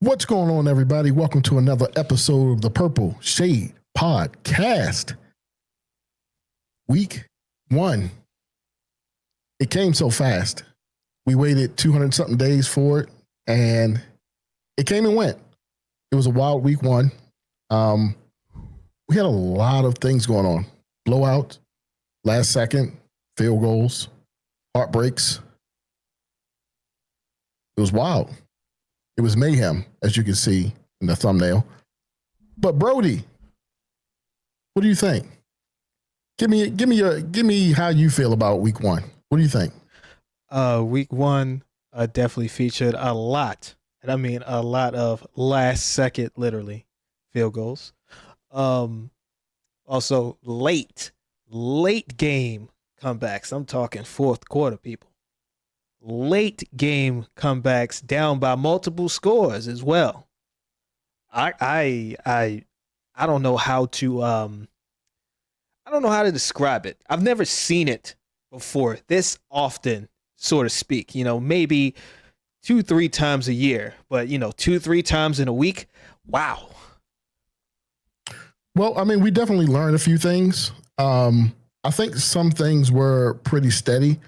What's going on, everybody? Welcome to another episode of the Purple Shade Podcast. Week 1. It came so fast. We waited 200-something days for it, and it came and went. It was a wild week 1. We had a lot of things going on. Blowouts, last second, field goals, heartbreaks. It was wild. It was mayhem, as you can see in the thumbnail. But Brody, what do you think? Give me how you feel about week 1. What do you think? Week 1 definitely featured a lot, and I mean a lot of last second, literally, field goals. Also late game comebacks. I'm talking fourth quarter, people. Late game comebacks down by multiple scores as well. I don't know how to describe it. I've never seen it before this often, so to speak. Maybe 2-3 times a year, but 2-3 times in a week. Wow. Well, I mean, we definitely learned a few things. I think some things were pretty steady.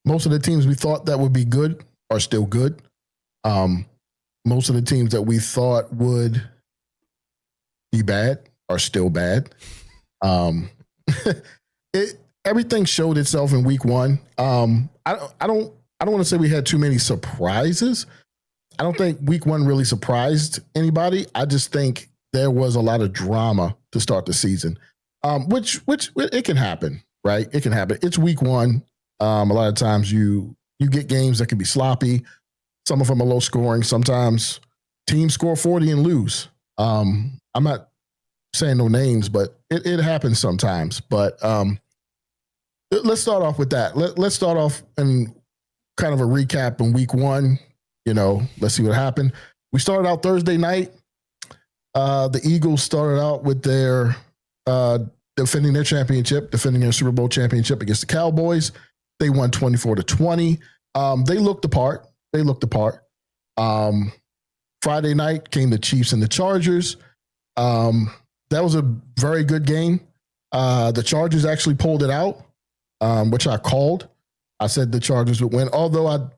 Most of the teams we thought that would be good are still good. Most of the teams that we thought would be bad are still bad. Everything showed itself in week 1. I don't want to say we had too many surprises. I don't think week 1 really surprised anybody. I just think there was a lot of drama to start the season, which it can happen, right? It can happen. It's week 1. A lot of times you get games that can be sloppy. Some of them are low scoring. Sometimes teams score 40 and lose. I'm not saying no names, but it happens sometimes. But let's start off with that. Let's start off in kind of a recap in week 1. Let's see what happened. We started out Thursday night. The Eagles started out with their defending their Super Bowl championship against the Cowboys. They won 24-20. They looked the part. Friday night came the Chiefs and the Chargers. That was a very good game. The Chargers actually pulled it out, which I called. I said the Chargers would win. Although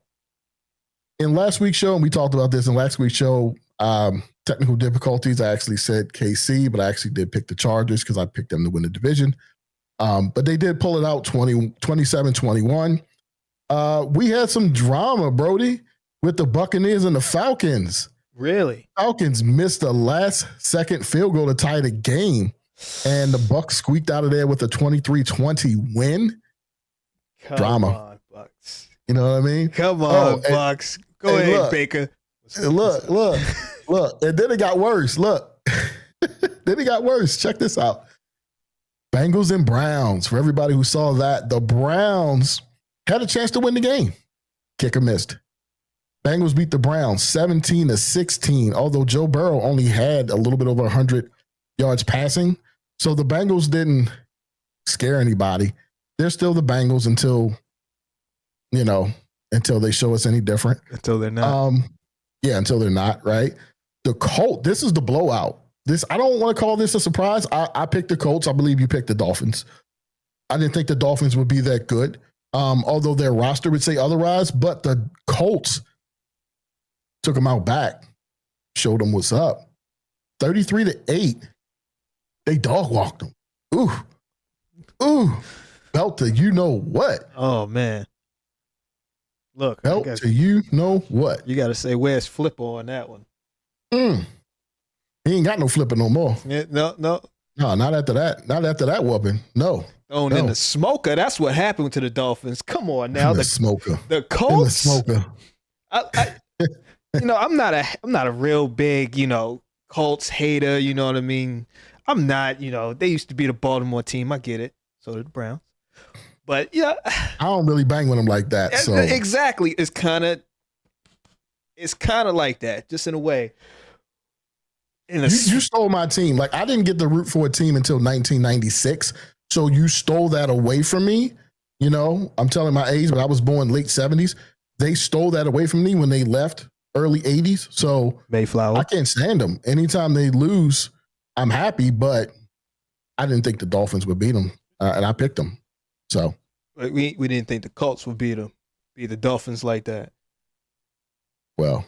in last week's show, and we talked about this in last week's show, technical difficulties, I actually said KC, but I actually did pick the Chargers because I picked them to win the division. But they did pull it out 27-21. We had some drama, Brody, with the Buccaneers and the Falcons. Really? Falcons missed a last-second field goal to tie the game, and the Bucs squeaked out of there with a 23-20 win. Come on, Bucs. You know what I mean? Come on, Bucs. Go ahead, look, Baker. Look. And then it got worse. Look. Then it got worse. Check this out. Bengals and Browns. For everybody who saw that, the Browns had a chance to win the game. Kicker missed. Bengals beat the Browns 17-16, although Joe Burrow only had a little bit over 100 yards passing. So the Bengals didn't scare anybody. They're still the Bengals until they show us any different. Until they're not. Until they're not, right? The Colts, this is the blowout. I don't want to call this a surprise. I picked the Colts. I believe you picked the Dolphins. I didn't think the Dolphins would be that good, although their roster would say otherwise. But the Colts took them out back, showed them what's up. 33-8. They dog walked them. Ooh. Belt to you know what. Oh, man. Look. Belt to you know what. You got to say, where's Flipper on that one? He ain't got no flipper no more. Yeah, no. No, not after that. Not after that whooping. No. Thrown in the smoker. That's what happened to the Dolphins. Come on now. The smoker. The Colts. In the smoker. I'm not a real big, Colts hater. You know what I mean? I'm not. They used to be the Baltimore team. I get it. So did the Browns. But yeah, I don't really bang with them like that. So exactly, it's kind of like that, just in a way. You stole my team. Like, I didn't get to root for a team until 1996. So you stole that away from me. I'm telling my age, but I was born late 70s. They stole that away from me when they left early 80s. So Mayflower. I can't stand them. Anytime they lose, I'm happy, but I didn't think the Dolphins would beat them, and I picked them. So we didn't think the Colts would beat the Dolphins like that. Well,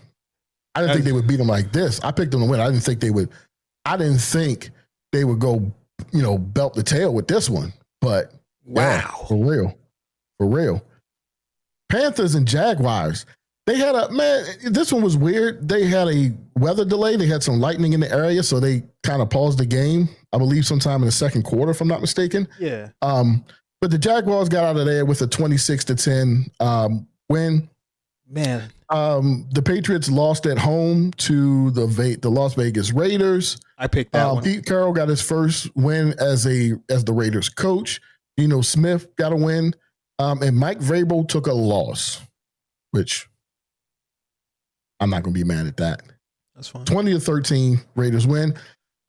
I didn't think they would beat them like this. I picked them to win. I didn't think they would go, belt the tail with this one. But wow, yeah, for real. Panthers and Jaguars. They had this one was weird. They had a weather delay. They had some lightning in the area, so they kind of paused the game, I believe sometime in the second quarter, if I'm not mistaken. Yeah. But the Jaguars got out of there with a 26-10 win. Man. The Patriots lost at home to the Las Vegas Raiders. I picked that one. Pete Carroll got his first win as the Raiders coach. Geno Smith got a win. And Mike Vrabel took a loss, which I'm not going to be mad at that. That's fine. 20-13 Raiders win.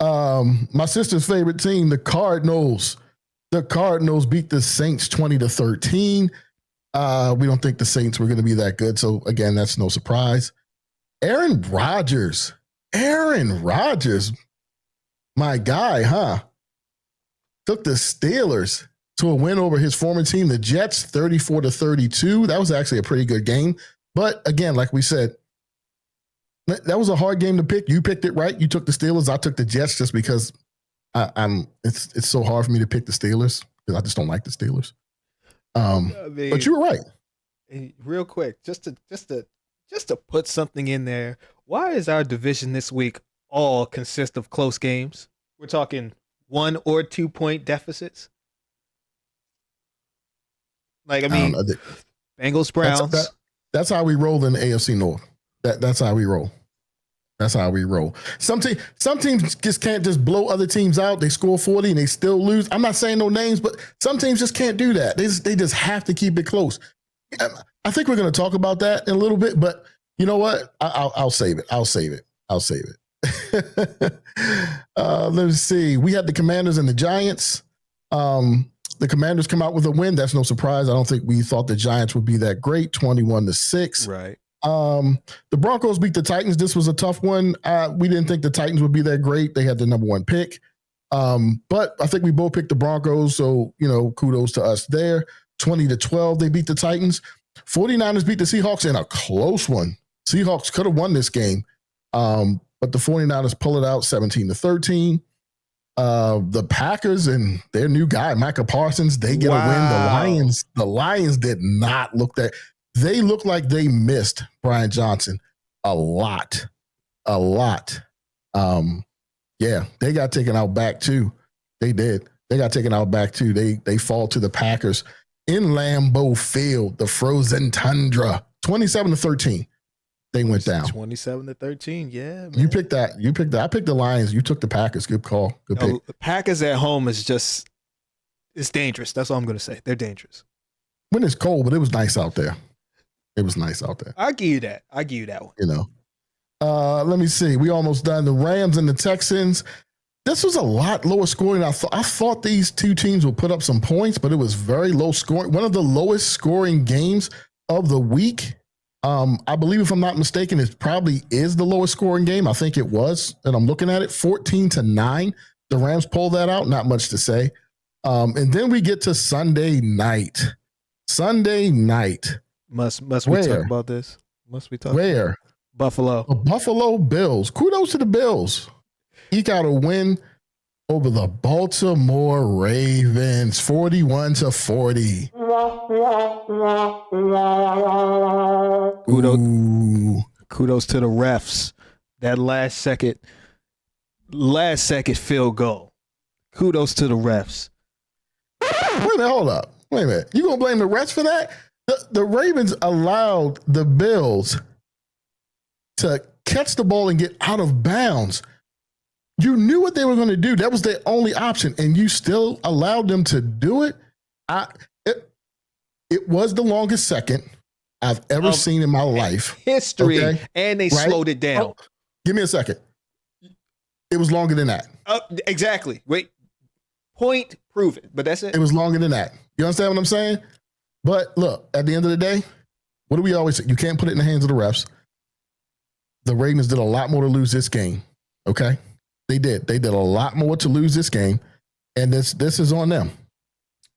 My sister's favorite team, the Cardinals. The Cardinals beat the Saints 20-13. We don't think the Saints were going to be that good. So again, that's no surprise. Aaron Rodgers, my guy, huh? Took the Steelers to a win over his former team, the Jets, 34-32. That was actually a pretty good game. But again, like we said, that was a hard game to pick. You picked it right. You took the Steelers. I took the Jets just because it's so hard for me to pick the Steelers because I just don't like the Steelers. But you were right. Real quick, just to put something in there, why is our division this week all consist of close games? We're talking 1 or 2 point deficits. Like, I mean, Bengals, Browns. That's how we roll in the AFC North. That's how we roll. That's how we roll. Some teams just can't just blow other teams out. They score 40 and they still lose. I'm not saying no names, but some teams just can't do that. They just have to keep it close. I think we're going to talk about that in a little bit, but you know what? I'll save it. I'll save it. Let's see. We had the Commanders and the Giants. The Commanders come out with a win. That's no surprise. I don't think we thought the Giants would be that great. 21-6. Right. The Broncos beat the Titans. This was a tough one. We didn't think the Titans would be that great. They had the number 1 pick. But I think we both picked the Broncos. So, kudos to us there. 20-12, they beat the Titans. 49ers beat the Seahawks in a close one. Seahawks could have won this game. But the 49ers pull it out 17-13. The Packers and their new guy, Micah Parsons, they get a win. The Lions did not look that. They look like they missed Brian Johnson a lot. Yeah, they got taken out back too. They did. They got taken out back too. They fall to the Packers in Lambeau Field, the frozen tundra, 27-13. They went down. 27-13. Yeah, man. You picked that. I picked the Lions. You took the Packers. Good call. Good pick. The Packers at home is just, it's dangerous. That's all I'm going to say. They're dangerous. When it's cold, but it was nice out there. I'll give you that. one. Let me see. We almost done. The Rams and the Texans. This was a lot lower scoring. I thought these two teams would put up some points, but it was very low scoring. One of the lowest scoring games of the week. I believe, if I'm not mistaken, it probably is the lowest scoring game. I think it was, and I'm looking at it, 14-9. The Rams pulled that out. Not much to say. And then we get to Sunday night. Must we talk about this? Where? Buffalo. The Buffalo Bills. Kudos to the Bills. Eke out a win over the Baltimore Ravens, 41-40. Kudos to the refs. That last second field goal. Kudos to the refs. Wait a minute, hold up. Wait a minute. You gonna blame the refs for that? The Ravens allowed the Bills to catch the ball and get out of bounds. You knew what they were going to do. That was their only option, and you still allowed them to do it. It was the longest second I've ever seen in my life. History, okay? And they slowed it down. Oh, give me a second. It was longer than that. Exactly. Wait. Point, prove it. But that's it. It was longer than that. You understand what I'm saying? But look, at the end of the day, what do we always say? You can't put it in the hands of the refs. the Ravens did a lot more to lose this game. Okay, they did. They did a lot more to lose this game, and this is on them.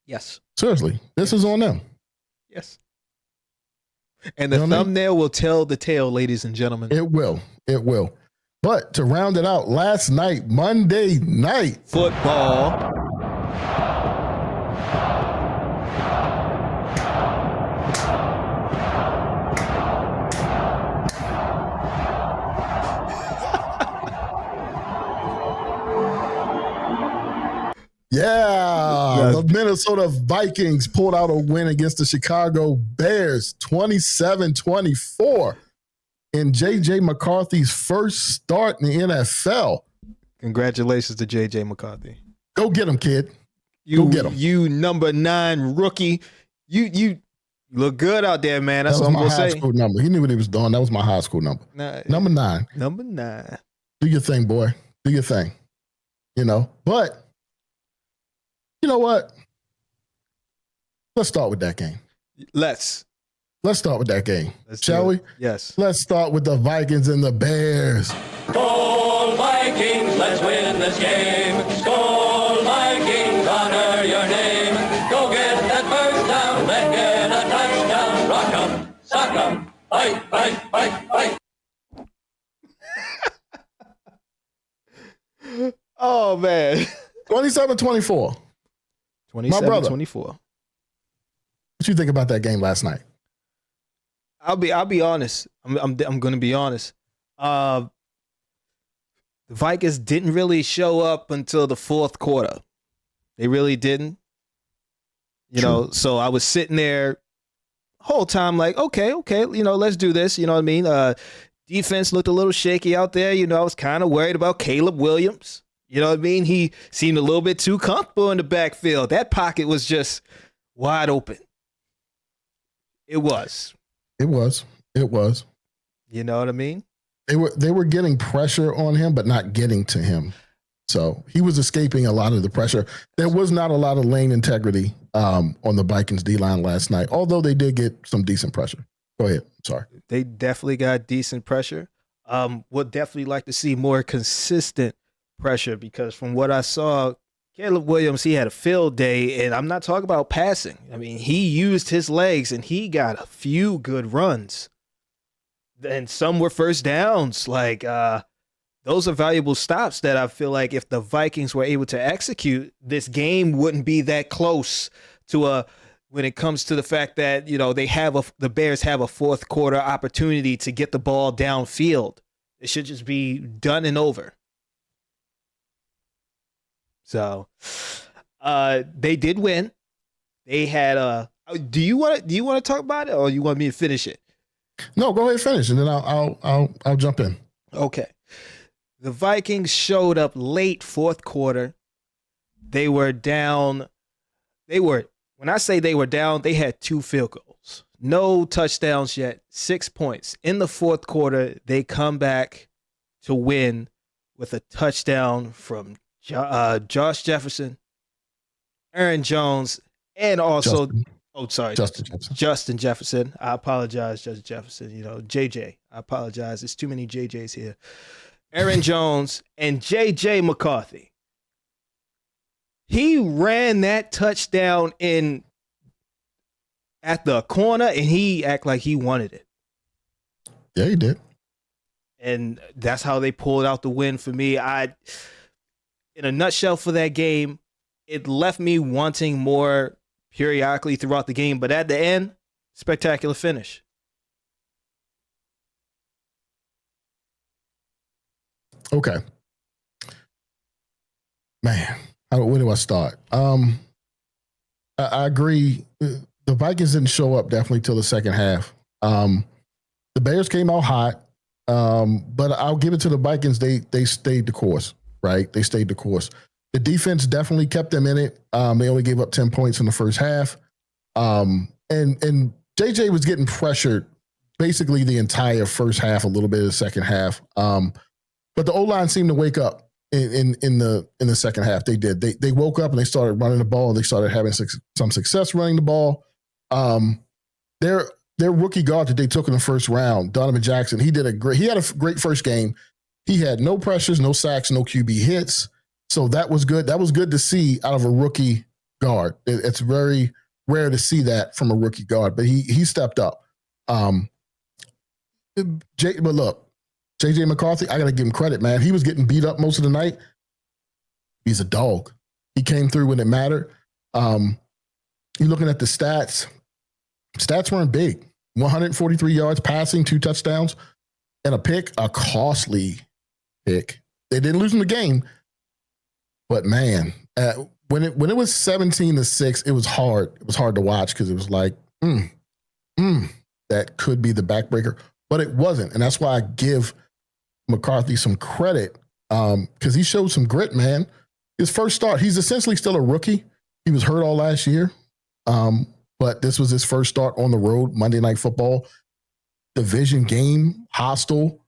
Yes. Seriously, this is on them. Yes. And the thumbnail will tell the tale, ladies and gentlemen. It will. It will. But to round it out, last night, Monday night football. Yeah, the Minnesota Vikings pulled out a win against the Chicago Bears, 27-24, in J.J. McCarthy's first start in the NFL. Congratulations to J.J. McCarthy. Go get him, kid. Go get him. You number 9 rookie. You look good out there, man. That's what I'm going to say. High school number. He knew what he was doing. That was my high school number. Number 9. Number 9. Do your thing, boy. Do your thing. But you know what? Let's start with that game. Let's start with that game. Shall we? Yes. Let's start with the Vikings and the Bears. Skol Vikings, let's win this game. Skol Vikings, honor your name. Go get that first down, let's get a touchdown. Rock 'em, sock 'em, fight, fight, fight, fight. Oh, man. 27-24. 27-24. What you think about that game last night? I'll be honest. I'm going to be honest. The Vikings didn't really show up until the fourth quarter. They really didn't. So I was sitting there whole time like, okay, let's do this. You know what I mean? Defense looked a little shaky out there. I was kind of worried about Caleb Williams. You know what I mean? He seemed a little bit too comfortable in the backfield. That pocket was just wide open. It was. You know what I mean? They were getting pressure on him, but not getting to him. So he was escaping a lot of the pressure. There was not a lot of lane integrity on the Vikings D-line last night, although they did get some decent pressure. Go ahead. Sorry. They definitely got decent pressure. Would definitely like to see more consistent pressure because from what I saw, Caleb Williams, he had a field day, and I'm not talking about passing. I mean, he used his legs, and he got a few good runs. And some were first downs. Like, those are valuable stops that I feel like if the Vikings were able to execute, this game wouldn't be that close to when it comes to the fact that, the Bears have a fourth quarter opportunity to get the ball downfield. It should just be done and over. So, they did win. They had do you want to talk about it, or you want me to finish it? No, go ahead and finish, and then I'll jump in. Okay. The Vikings showed up late fourth quarter. They were down. When I say they were down, they had 2 field goals. No touchdowns yet, 6 points. In the fourth quarter, they come back to win with a touchdown from Josh Jefferson, Aaron Jones, and also Justin Jefferson. I apologize, Justin Jefferson. J.J. I apologize. There's too many J.J.'s here. Aaron Jones and J.J. McCarthy. He ran that touchdown in at the corner, and he acted like he wanted it. Yeah, he did. And that's how they pulled out the win for me. In a nutshell for that game, it left me wanting more periodically throughout the game, but at the end, spectacular finish. Okay. Man, where do I start? I agree. The Vikings didn't show up definitely till the second half. The Bears came out hot, but I'll give it to the Vikings. They stayed the course, right? They stayed the course. The defense definitely kept them in it. They only gave up 10 points in the first half. And JJ was getting pressured basically the entire first half, a little bit of the second half. But the O-line seemed to wake up in the second half. They did. They woke up and they started running the ball. They started having some success running the ball. their rookie guard that they took in the first round, Donovan Jackson, he had a great first game. He had no pressures, no sacks, no QB hits. So that was good. That was good to see out of a rookie guard. It's very rare to see that from a rookie guard, but he stepped up. But look, J.J. McCarthy, I got to give him credit, man. He was getting beat up most of the night. He's a dog. He came through when it mattered. You're looking at the stats. Stats weren't big. 143 yards passing, 2 touchdowns, and a pick, a costly pick. They didn't lose in the game, but man, when it was 17-6, it was hard. It was hard to watch because it was like, that could be the backbreaker, but it wasn't, and that's why I give McCarthy some credit because he showed some grit, man. His first start, he's essentially still a rookie. He was hurt all last year. But this was his first start on the road, Monday Night Football, division game, hostile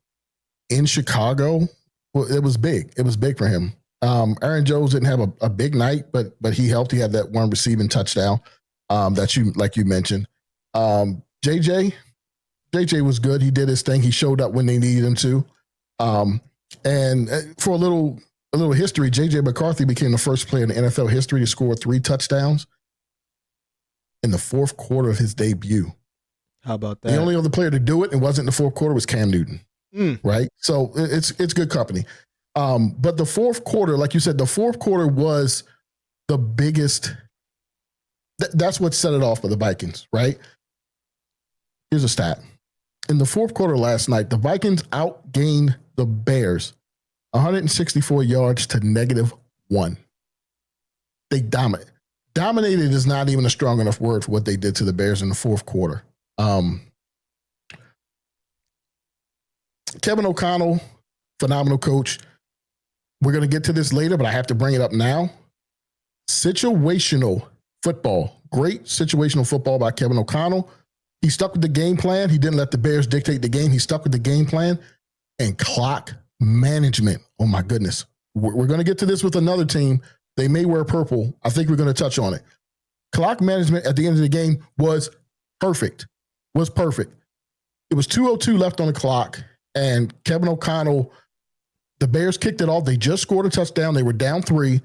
in Chicago. Well, it was big. It was big for him. Aaron Jones didn't have a big night, but he helped. He had that one receiving touchdown that you mentioned. JJ was good. He did his thing. He showed up when they needed him to. And for a little history, J.J. McCarthy became the first player in the NFL history to score 3 touchdowns in the fourth quarter of his debut. How about that? The only other player to do it and wasn't in the fourth quarter was Cam Newton. Right? So it's good company. But the fourth quarter, like you said, the fourth quarter was the biggest. That's what set it off for the Vikings, right? Here's a stat. In the fourth quarter last night, the Vikings outgained the Bears 164 yards to -1. They dominated. Dominated is not even a strong enough word for what they did to the Bears in the fourth quarter. Kevin O'Connell, phenomenal coach. We're going to get to this later, but I have to bring it up now. Situational football. Great situational football by Kevin O'Connell. He stuck with the game plan. He didn't let the Bears dictate the game. He stuck with the game plan and clock management. Oh, my goodness. We're going to get to this with another team. They may wear purple. I think we're going to touch on it. Clock management at the end of the game was perfect. It was 2:02 left on the clock, and Kevin O'Connell, the Bears kicked it off. They just scored a touchdown. They were down 3.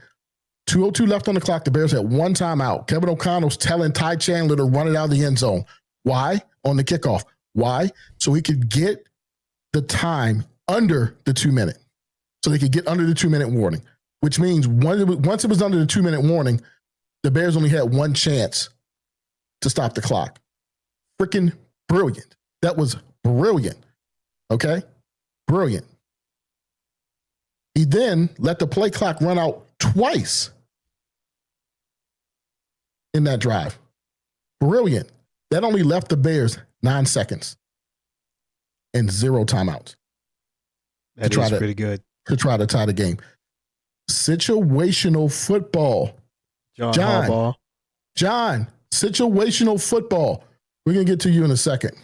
2:02 left on the clock. The Bears had 1 timeout. Kevin O'Connell's telling Ty Chandler to run it out of the end zone. Why? On the kickoff. Why? So he could get the time under the 2-minute. So they could get under the 2-minute warning, which means once it was under the 2-minute warning, the Bears only had 1 chance to stop the clock. Freaking brilliant. That was brilliant. Okay? Brilliant. He then let the play clock run out twice in that drive. Brilliant. That only left the Bears 9 seconds and 0 timeouts. That is pretty good. To try to tie the game. Situational football. John, situational football. We're going to get to you in a second.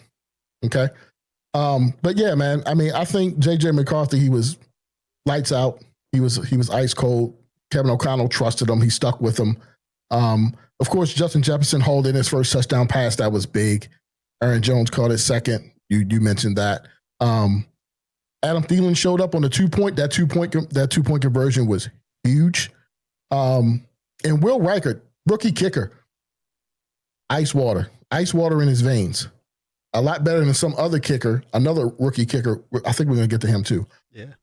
Okay? But yeah, man, I mean, I think J.J. McCarthy, he was lights out. He was ice cold. Kevin O'Connell trusted him. He stuck with him. Of course, Justin Jefferson hauled in his first touchdown pass. That was big. Aaron Jones caught his second. You mentioned that. Adam Thielen showed up on the 2-point. That two-point conversion was huge. And Will Reichert, rookie kicker, ice water in his veins. A lot better than some other kicker, another rookie kicker. I think we're going to get to him too. Yeah.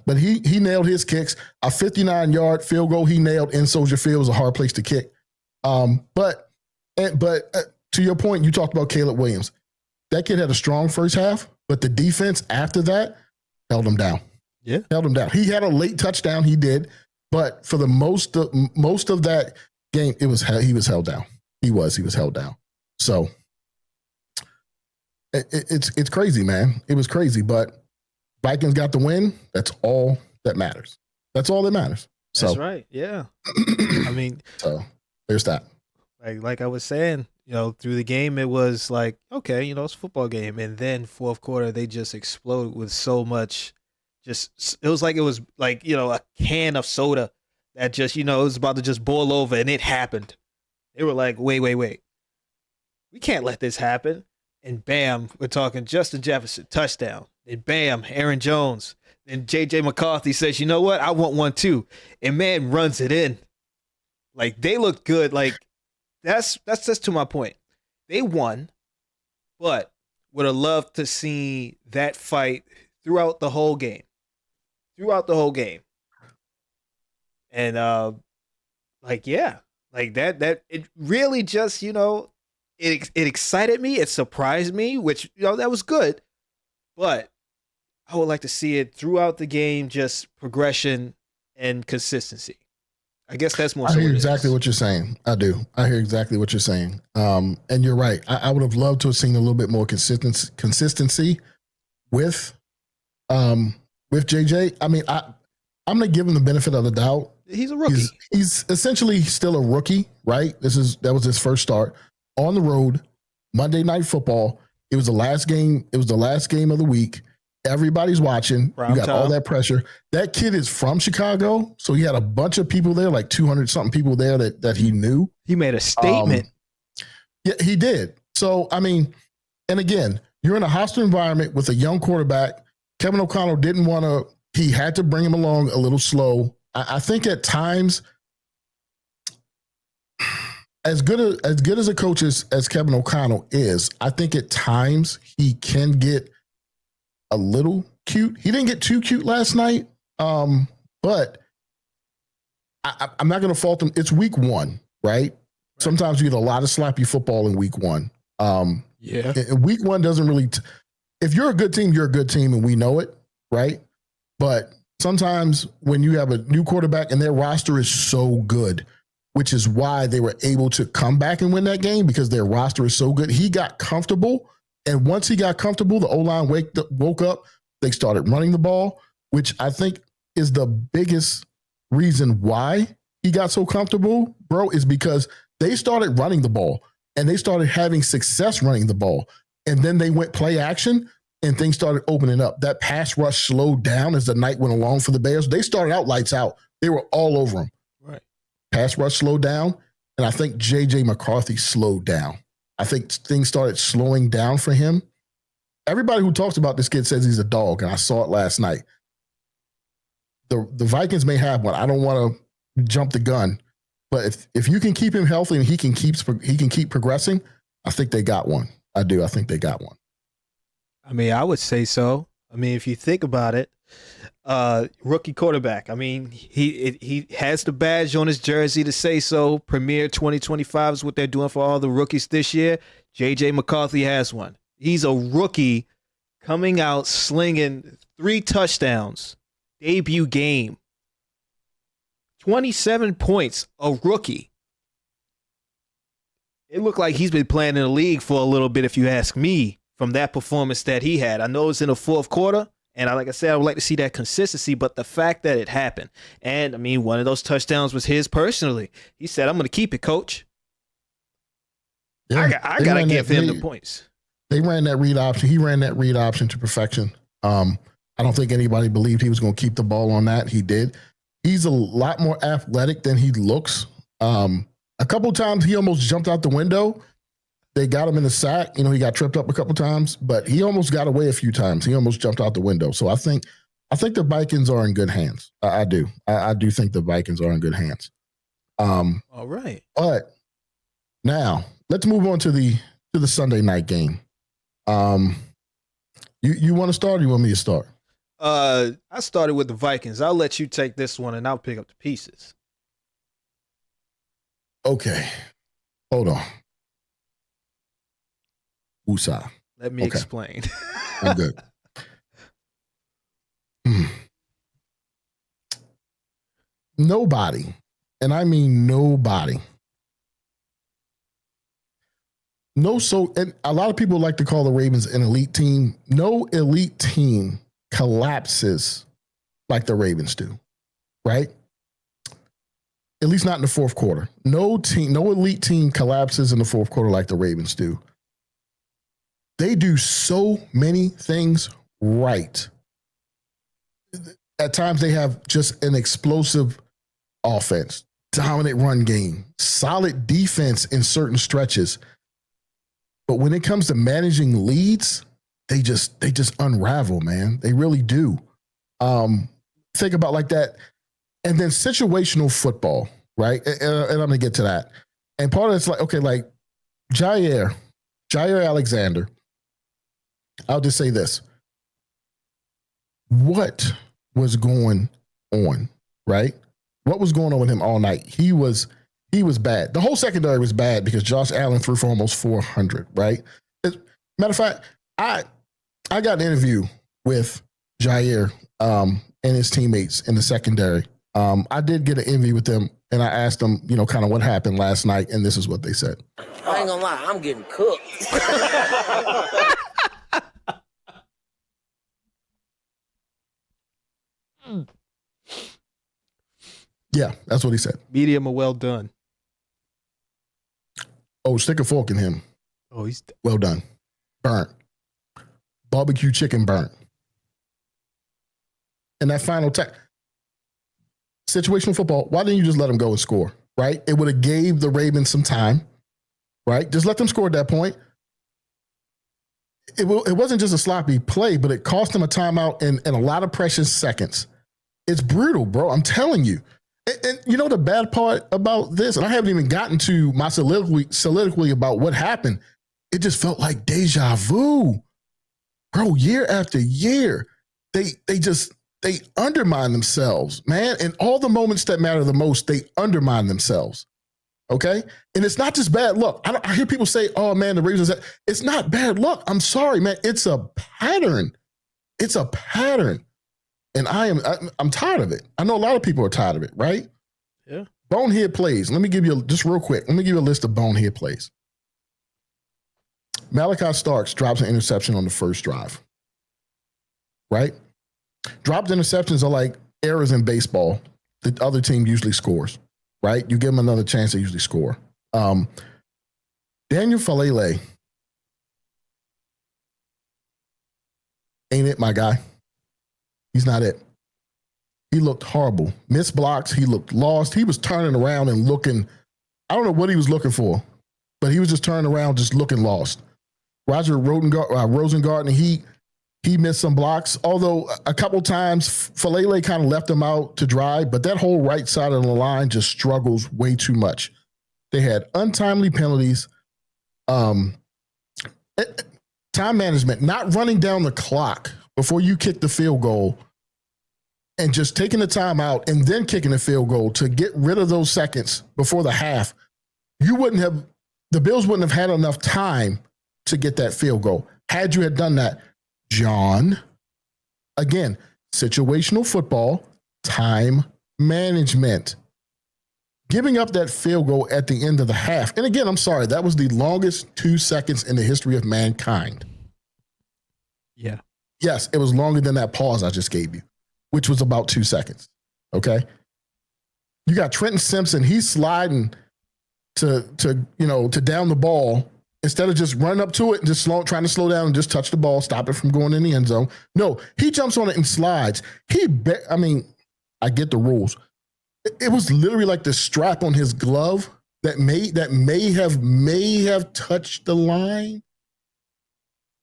But he nailed his kicks. A 59-yard field goal he nailed in Soldier Field was a hard place to kick. But to your point, you talked about Caleb Williams. That kid had a strong first half, but the defense after that held him down. Yeah, held him down. He had a late touchdown. He did, but for the most of that game, he was held down. He was held down. So it's crazy, man. It was crazy, but Vikings got the win. That's all that matters. That's all that matters. So, that's right. Yeah. I mean, so there's that. Like I was saying, through the game, it was like, okay, it's a football game. And then fourth quarter, they just exploded with so much. It was like a can of soda that just, it was about to just boil over, and it happened. They were like, wait. We can't let this happen. and bam, we're talking Justin Jefferson, touchdown. And bam, Aaron Jones. And J.J. McCarthy says, you know what? I want one too. And man runs it in. Like, they look good. Like, that's just to my point. They won, but would have loved to see that fight throughout the whole game. And that it really just, it excited me, it surprised me, which, that was good. But I would like to see it throughout the game, just progression and consistency. I guess that's more. I hear exactly what you're saying. I do. I hear exactly what you're saying. And you're right. I would have loved to have seen a little bit more consistency with JJ. I mean, I'm going to give him the benefit of the doubt. He's a rookie. He's essentially still a rookie, right? That was his first start on the road, Monday Night Football. It was the last game. It was the last game of the week. Everybody's watching. You got all that pressure. That kid is from Chicago, so he had a bunch of people there, like 200-something people there that he knew. He made a statement. Yeah, he did. So, I mean, and again, you're in a hostile environment with a young quarterback. Kevin O'Connell didn't want to – he had to bring him along a little slow. I think at times, as good as a coach as Kevin O'Connell is, I think at times he can get – a little cute. He didn't get too cute last night, but I'm not going to fault him. It's week one, right? Sometimes you get a lot of sloppy football in week one. And week one doesn't really if you're a good team, you're a good team, and we know it, right? But sometimes when you have a new quarterback and their roster is so good, which is why they were able to come back and win that game, because their roster is so good. He got comfortable. And once he got comfortable, the O-line woke up. They started running the ball, which I think is the biggest reason why he got so comfortable, bro, is because they started running the ball and they started having success running the ball. And then they went play action and things started opening up. That pass rush slowed down as the night went along for the Bears. They started out lights out. They were all over them. Right. Pass rush slowed down, and I think J.J. McCarthy slowed down. I think things started slowing down for him. Everybody who talks about this kid says he's a dog, and I saw it last night. The Vikings may have one. I don't want to jump the gun, but if you can keep him healthy and he can keep progressing, I think they got one. I do. I think they got one. I mean, I would say so. I mean, if you think about it, rookie quarterback. I mean, he has the badge on his jersey to say so. Premier 2025 is what they're doing for all the rookies this year. J.J. McCarthy has one. He's a rookie coming out slinging 3 touchdowns. Debut game. 27 points, a rookie. It looked like he's been playing in the league for a little bit, if you ask me, from that performance that he had. I know it's in the fourth quarter. And like I said, I would like to see that consistency, but the fact that it happened, and I mean, one of those touchdowns was his personally. He said, "I'm going to keep it, coach." Yeah, I got to give him the points. They ran that read option. He ran that read option to perfection. I don't think anybody believed he was going to keep the ball on that. He did. He's a lot more athletic than he looks. A couple of times he almost jumped out the window. They got him in the sack. He got tripped up a couple times, but he almost got away a few times. He almost jumped out the window. So I think the Vikings are in good hands. I do. I do think the Vikings are in good hands. All right. But now let's move on to the Sunday night game. You want to start, or you want me to start? I started with the Vikings. I'll let you take this one, and I'll pick up the pieces. Okay. Hold on. Woosah. Let me explain. I'm good. Nobody, and I mean nobody. And a lot of people like to call the Ravens an elite team. No elite team collapses like the Ravens do, right? At least not in the fourth quarter. No elite team collapses in the fourth quarter like the Ravens do. They do so many things right. At times they have just an explosive offense, dominant run game, solid defense in certain stretches. But when it comes to managing leads, they just unravel, man. They really do. Think about like that. And then situational football, right? And I'm going to get to that. And part of it's like, okay, like Jair Alexander, I'll just say this. What was going on, right? What was going on with him all night? He was bad. The whole secondary was bad because Josh Allen threw for almost 400, right? Matter of fact, I got an interview with Jair and his teammates in the secondary. I did get an interview with them, and I asked them, kind of what happened last night, and this is what they said. I ain't gonna lie, I'm getting cooked. Yeah, that's what he said. Medium or well done? Oh, stick a fork in him. Oh, he's well done. Burnt. Barbecue chicken burnt. And that final situational football, why didn't you just let him go and score, right? It would have gave the Ravens some time, right? Just let them score at that point. It wasn't just a sloppy play, but it cost them a timeout and a lot of precious seconds. It's brutal, bro. I'm telling you. And you know the bad part about this, and I haven't even gotten to my soliloquy about what happened. It just felt like deja vu. Bro, year after year, they undermine themselves, man. And all the moments that matter the most, they undermine themselves. Okay? And it's not just bad luck. I hear people say, oh man, the Ravens, it's not bad luck. I'm sorry, man. It's a pattern. It's a pattern. And I'm tired of it. I know a lot of people are tired of it, right? Yeah. Bonehead plays. Let me give you just real quick. Let me give you a list of bonehead plays. Malachi Starks drops an interception on the first drive. Right? Dropped interceptions are like errors in baseball. The other team usually scores. Right? You give them another chance, they usually score. Daniel Falele. Ain't it, my guy? He's not it. He looked horrible. Missed blocks. He looked lost. He was turning around and looking. I don't know what he was looking for, but he was just turning around, just looking lost. Roger Rosengarten, he missed some blocks, although a couple times Falele kind of left him out to dry, but that whole right side of the line just struggles way too much. They had untimely penalties, time management, not running down the clock before you kick the field goal and just taking the time out and then kicking the field goal to get rid of those seconds before the half, the Bills wouldn't have had enough time to get that field goal. Had you had done that, John, again, situational football, time management, giving up that field goal at the end of the half. And again, I'm sorry, that was the longest 2 seconds in the history of mankind. Yeah. Yes, it was longer than that pause I just gave you, which was about 2 seconds. Okay. You got Trenton Simpson. He's sliding to down the ball instead of just running up to it and just trying to slow down and just touch the ball, stop it from going in the end zone. No, he jumps on it and slides. I get the rules. It was literally like the strap on his glove that may have touched the line.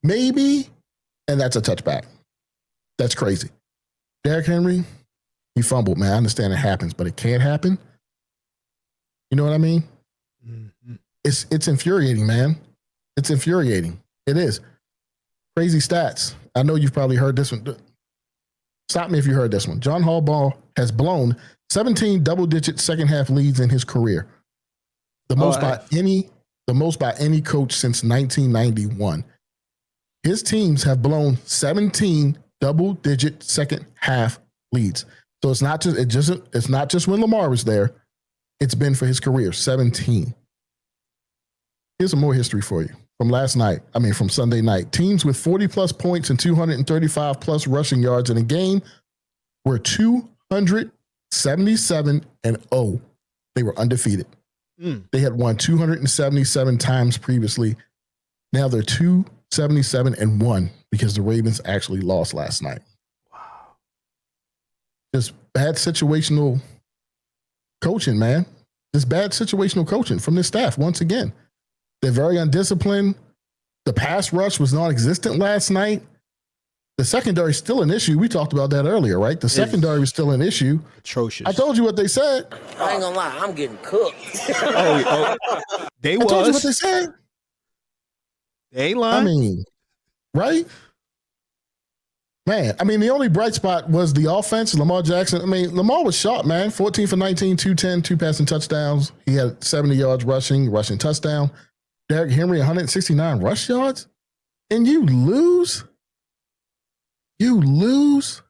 Maybe. And that's a touchback. That's crazy. Derrick Henry, he fumbled, man. I understand it happens, but it can't happen. You know what I mean? Mm-hmm. It's infuriating, man. It's infuriating. It is. Crazy stats. I know you've probably heard this one. Stop me if you heard this one. John Harbaugh has blown 17 double-digit second-half leads in his career. The most by any coach since 1991. His teams have blown 17 double-digit second-half leads. So it's not just when Lamar was there. It's been for his career, 17. Here's some more history for you from Sunday night. Teams with 40-plus points and 235-plus rushing yards in a game were 277-0. They were undefeated. They had won 277 times previously. Now they're 277-1 because the Ravens actually lost last night. Wow. Just bad situational coaching, man. Just bad situational coaching from this staff once again. They're very undisciplined. The pass rush was non-existent last night. The secondary is still an issue. We talked about that earlier, right? The secondary was still an issue. Atrocious. I told you what they said. I ain't gonna lie, I'm getting cooked. They I told you what was. they said. They ain't lying. I mean, right? Man, I mean, the only bright spot was the offense. Lamar Jackson. I mean, Lamar was sharp, man. 14 for 19, 210, 2 passing touchdowns. He had 70 yards rushing touchdown. Derrick Henry, 169 rush yards. And you lose? You lose?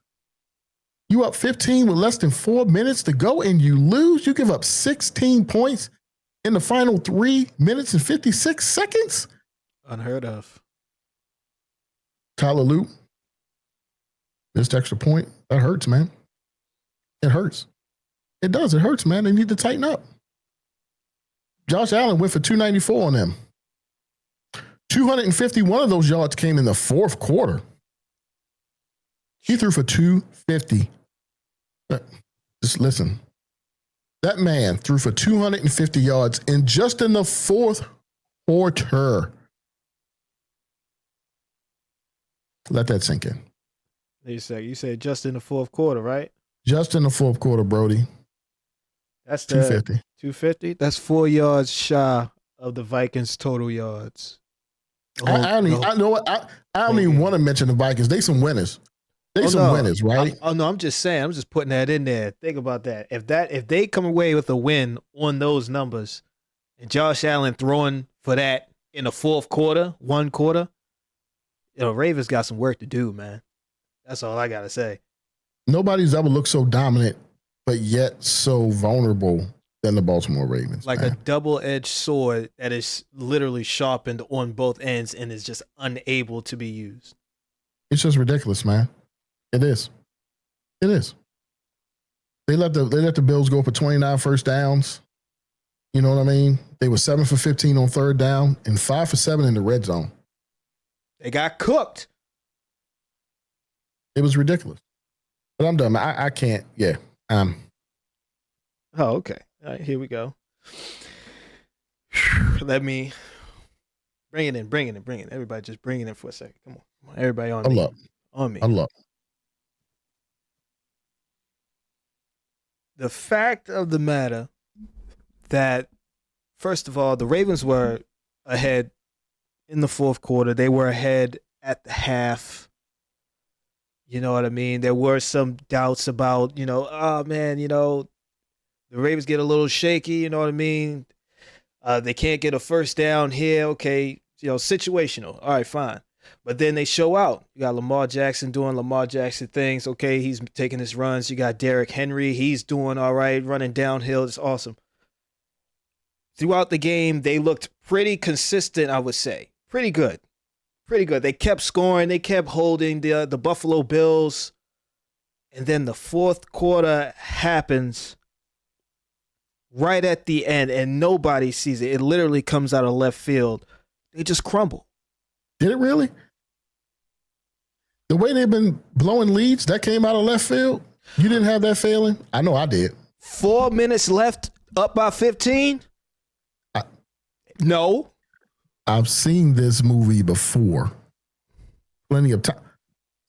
You up 15 with less than 4 minutes to go and you lose? You give up 16 points in the final 3 minutes and 56 seconds? Unheard of. Tyler Loop. Missed extra point. That hurts, man. It hurts. It does. It hurts, man. They need to tighten up. Josh Allen went for 294 on them. 251 of those yards came in the fourth quarter. He threw for 250. Just listen. That man threw for 250 yards in the fourth quarter. Let that sink in. You said just in the fourth quarter, right? Just in the fourth quarter, Brody. That's 250. 250. That's 4 yards shy of the Vikings' total yards. I don't even want to mention the Vikings. They some winners. Winners, right? I'm just saying. I'm just putting that in there. Think about that. If they come away with a win on those numbers, and Josh Allen throwing for that in the fourth quarter, one quarter, Ravens got some work to do, man. That's all I gotta say. Nobody's ever looked so dominant, but yet so vulnerable than the Baltimore Ravens. Like man. a double-edged sword that is literally sharpened on both ends and is just unable to be used. It's just ridiculous, man. It is. It is. They let the Bills go for 29 first downs. You know what I mean? They were 7 for 15 on third down and 5 for 7 in the red zone. They got cooked. It was ridiculous. But I'm done. I can't. Yeah. Oh, okay. All right, here we go. Let me bring it in. Everybody just bring it in for a second. Come on. Everybody on me. On me. Allah. The fact of the matter that, first of all, the Ravens were ahead in the fourth quarter. They were ahead at the half. You know what I mean? There were some doubts about, the Ravens get a little shaky. You know what I mean? They can't get a first down here. Okay, situational. All right, fine. But then they show out. You got Lamar Jackson doing Lamar Jackson things. Okay, he's taking his runs. You got Derrick Henry. He's doing all right, running downhill. It's awesome. Throughout the game, they looked pretty consistent, I would say. Pretty good. They kept scoring. They kept holding the Buffalo Bills. And then the fourth quarter happens right at the end, and nobody sees it. It literally comes out of left field. They just crumble. Did it really? The way they've been blowing leads, that came out of left field? You didn't have that feeling? I know I did. 4 minutes left, up by 15? No. I've seen this movie before. Plenty of time.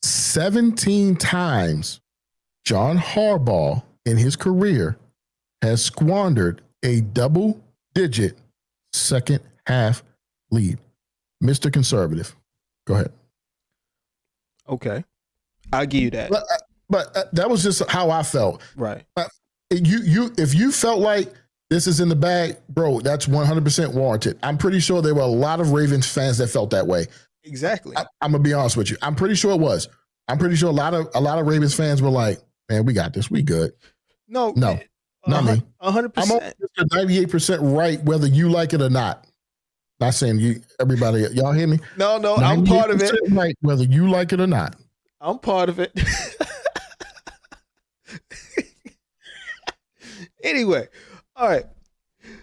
17 times John Harbaugh in his career has squandered a double-digit second half lead. Mr. Conservative. Go ahead. Okay. I'll give you that. But that was just how I felt. Right. If you felt like this is in the bag, bro, that's 100% warranted. I'm pretty sure there were a lot of Ravens fans that felt that way. Exactly. I'm gonna be honest with you. I'm pretty sure it was. I'm pretty sure a lot of Ravens fans were like, "Man, we got this. We good." No, not me. 100%. I'm almost 98% right, whether you like it or not. Not saying you, everybody, y'all hear me? No, I'm part of it. Right, whether you like it or not. I'm part of it. Anyway, all right.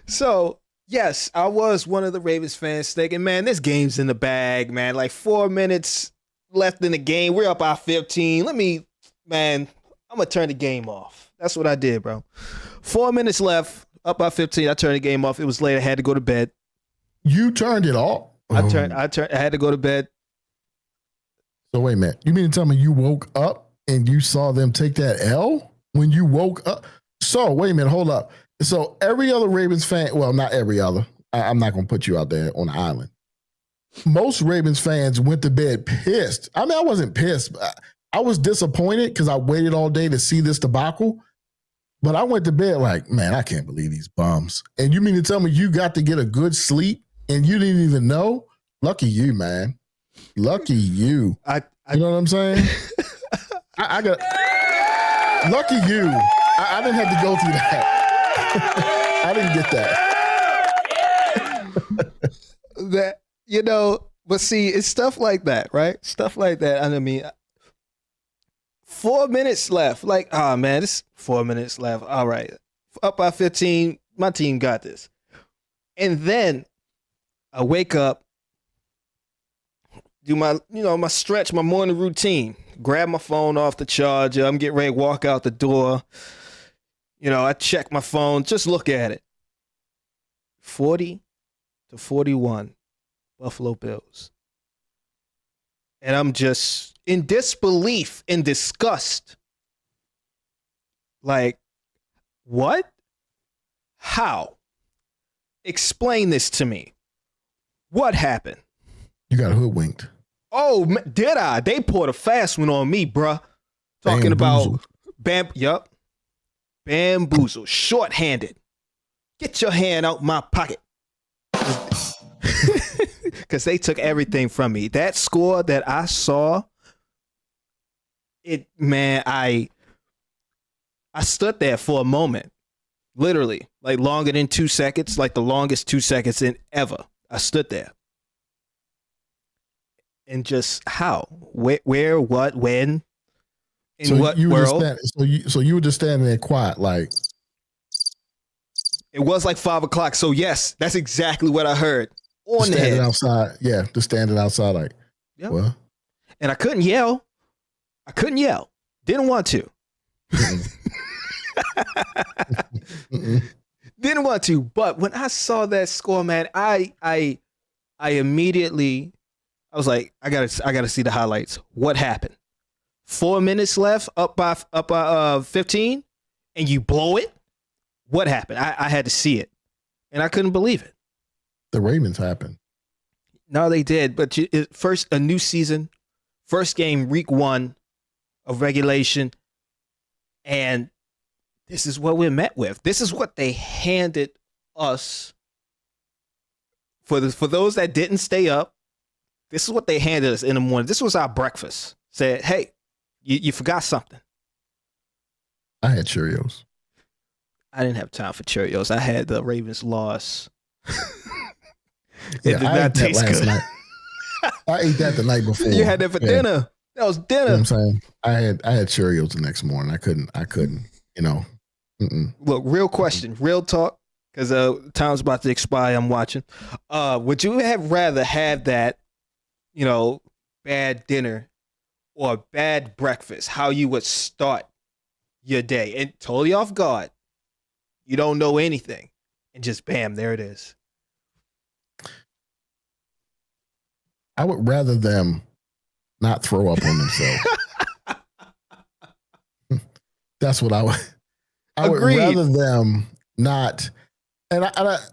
So, yes, I was one of the Ravens fans thinking, man, this game's in the bag, man. Like 4 minutes left in the game. We're up by 15. I'm going to turn the game off. That's what I did, bro. 4 minutes left, up by 15. I turned the game off. It was late. I had to go to bed. You turned it off? I had to go to bed. So wait a minute. You mean to tell me you woke up and you saw them take that L when you woke up? So wait a minute, hold up. So every other Ravens fan, well, not every other. I'm not going to put you out there on the island. Most Ravens fans went to bed pissed. I mean, I wasn't pissed. I was disappointed because I waited all day to see this debacle. But I went to bed like, man, I can't believe these bums. And you mean to tell me you got to get a good sleep and you didn't even know? Lucky you, man. Lucky you. You know what I'm saying? I got lucky you. I didn't have to go through that. I didn't get that. But see, it's stuff like that, right? Stuff like that. I mean, 4 minutes left. Like, oh man, it's 4 minutes left. All right. Up by 15. My team got this. And then I wake up, do my stretch, my morning routine, grab my phone off the charger. I'm getting ready to walk out the door. I check my phone, just look at it. 40-41, Buffalo Bills. And I'm just in disbelief, in disgust. Like, what? How? Explain this to me. What happened? You got hoodwinked. Oh, did I? They poured a fast one on me, bruh. Talking about bamboozle, short-handed. Get your hand out my pocket. Because they took everything from me. That score that I saw, I stood there for a moment. Literally, like longer than 2 seconds, like the longest 2 seconds in ever. I stood there. And just how? Where, what, when? In what world? So you were just standing there quiet, like. It was like 5 o'clock. So yes, that's exactly what I heard. On the head. Outside. Yeah, just standing outside like, yep. Well. And I couldn't yell. Didn't want to. Didn't want to. But when I saw that score, man, I immediately, I was like, I gotta see the highlights. What happened? 4 minutes left, up by 15, and you blow it. What happened? I had to see it, and I couldn't believe it. The Ravens happened. No, they did. But first, a new season, first game, week 1 of regulation, and this is what we're met with. This is what they handed us. For those that didn't stay up, this is what they handed us in the morning. This was our breakfast. Said, hey, you forgot something. I had Cheerios. I didn't have time for Cheerios. I had the Ravens loss. It did not taste good. Night. I ate that the night before. You had that for dinner. That was dinner. You know what I'm saying? I had Cheerios the next morning. I couldn't, Look, real question, real talk, because time's about to expire. I'm watching. Would you have rather have that, bad dinner or bad breakfast? How you would start your day and totally off guard. You don't know anything, and just bam, there it is. I would rather them not throw up on themselves. That's what I would. I would rather them not. And a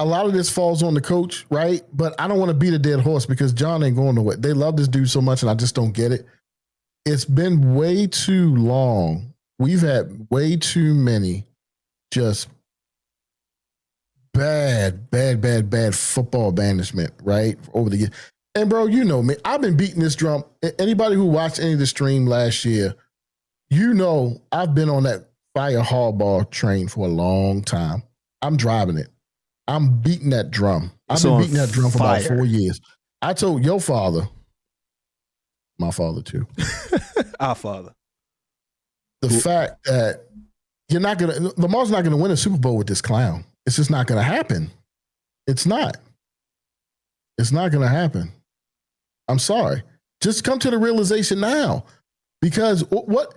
lot of this falls on the coach, right? But I don't want to beat a dead horse because John ain't going nowhere. They love this dude so much, and I just don't get it. It's been way too long. We've had way too many just bad football banishment, right? Over the years. And bro, you know me. I've been beating this drum. Anybody who watched any of the stream last year, I've been on that fire hardball train for a long time. I'm driving it. I'm beating that drum. I've been beating that drum for about 4 years. I told your father, my father too. Our father. The fact that Lamar's not gonna win a Super Bowl with this clown. It's just not gonna happen. It's not. It's not gonna happen. I'm sorry. Just come to the realization now. Because what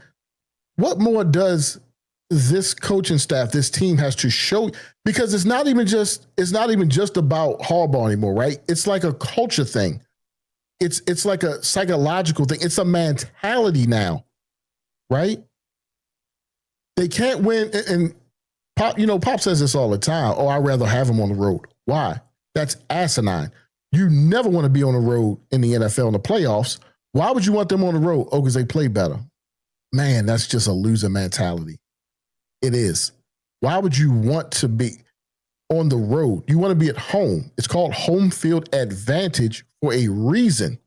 more does this coaching staff, this team has to show, because it's not even just about Harbaugh anymore, right? It's like a culture thing. It's like a psychological thing. It's a mentality now, right? They can't win. And Pop says this all the time. Oh, I'd rather have him on the road. Why? That's asinine. You never want to be on the road in the NFL in the playoffs. Why would you want them on the road? Oh, because they play better. Man, that's just a loser mentality. It is. Why would you want to be on the road? You want to be at home. It's called home field advantage for a reason,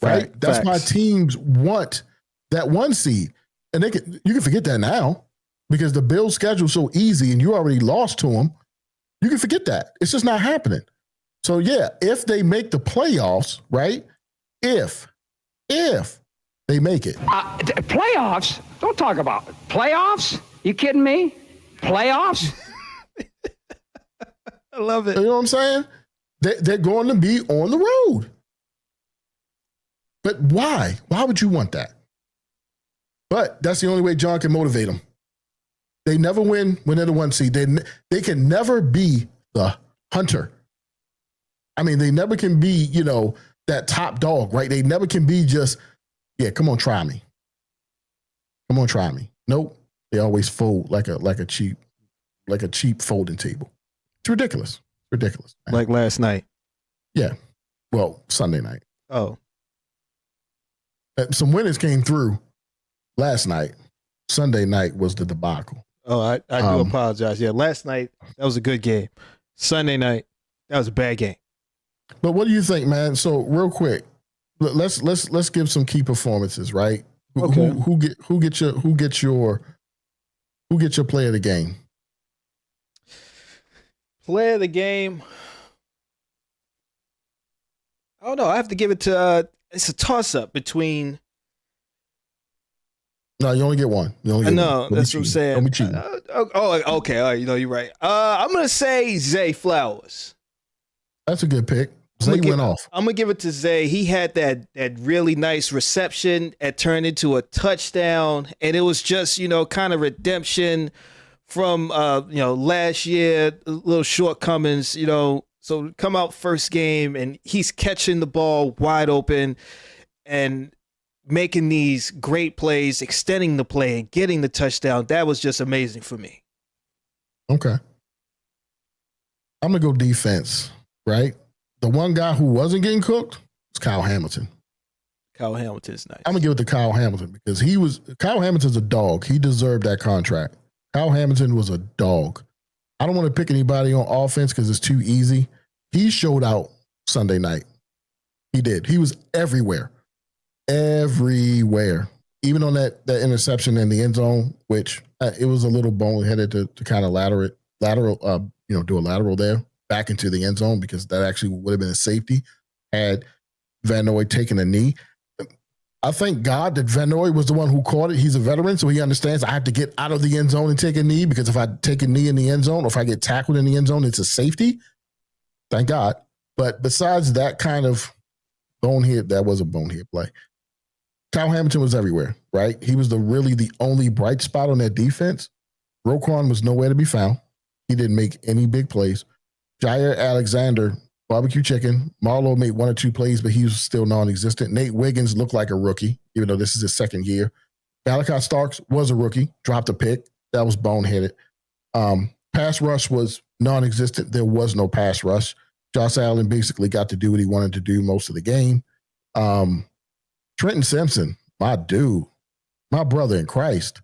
right? That's why teams want that 1 seed. And you can forget that now because the Bills' schedule is so easy and you already lost to them. You can forget that. It's just not happening. So, yeah, if they make the playoffs, right, if they make it. Playoffs? Don't talk about it. Playoffs? You kidding me? Playoffs? I love it. You know what I'm saying? They're going to be on the road. But why? Why would you want that? But that's the only way John can motivate them. They never win when they're the 1 seed. They can never be the hunter. I mean, they never can be, that top dog, right? They never can be just, yeah, come on, try me. Come on, try me. Nope. They always fold like a cheap folding table. It's ridiculous. Ridiculous. Man. Like last night. Yeah. Well, Sunday night. Oh. Some winners came through last night. Sunday night was the debacle. Oh, I do apologize. Yeah, last night, that was a good game. Sunday night, that was a bad game. But what do you think, man? So real quick, let's give some key performances, right? Okay. Who gets your play of the game? Play of the game. I don't know. I have to give it to. It's a toss up between. No, you only get one. No, that's what I'm saying. Don't be cheating. Okay. All right, you're right. I'm gonna say Zay Flowers. That's a good pick. Zay went off. I'm gonna give it to Zay. He had that really nice reception. It turned into a touchdown, and it was just kind of redemption from last year, little shortcomings. So come out first game, and he's catching the ball wide open, and making these great plays, extending the play, and getting the touchdown. That was just amazing for me. Okay. I'm going to go defense, right? The one guy who wasn't getting cooked was Kyle Hamilton. Kyle Hamilton's nice. I'm going to give it to Kyle Hamilton because Kyle Hamilton's a dog. He deserved that contract. Kyle Hamilton was a dog. I don't want to pick anybody on offense because it's too easy. He showed out Sunday night. He did. He was everywhere. Everywhere. Even on that interception in the end zone, which it was a little boneheaded to kind of do a lateral there back into the end zone because that actually would have been a safety had Van Noy taken a knee. I thank God that Van Noy was the one who caught it. He's a veteran, so he understands I have to get out of the end zone and take a knee because if I take a knee in the end zone or if I get tackled in the end zone, it's a safety. Thank God. But besides that kind of bonehead, that was a bonehead play. Kyle Hamilton was everywhere, right? He was really the only bright spot on that defense. Roquan was nowhere to be found. He didn't make any big plays. Jair Alexander, barbecue chicken. Marlowe made 1 or 2 plays, but he was still non-existent. Nate Wiggins looked like a rookie, even though this is his second year. Malachi Starks was a rookie, dropped a pick. That was boneheaded. Pass rush was non-existent. There was no pass rush. Josh Allen basically got to do what he wanted to do most of the game. Trenton Simpson, my dude, my brother in Christ.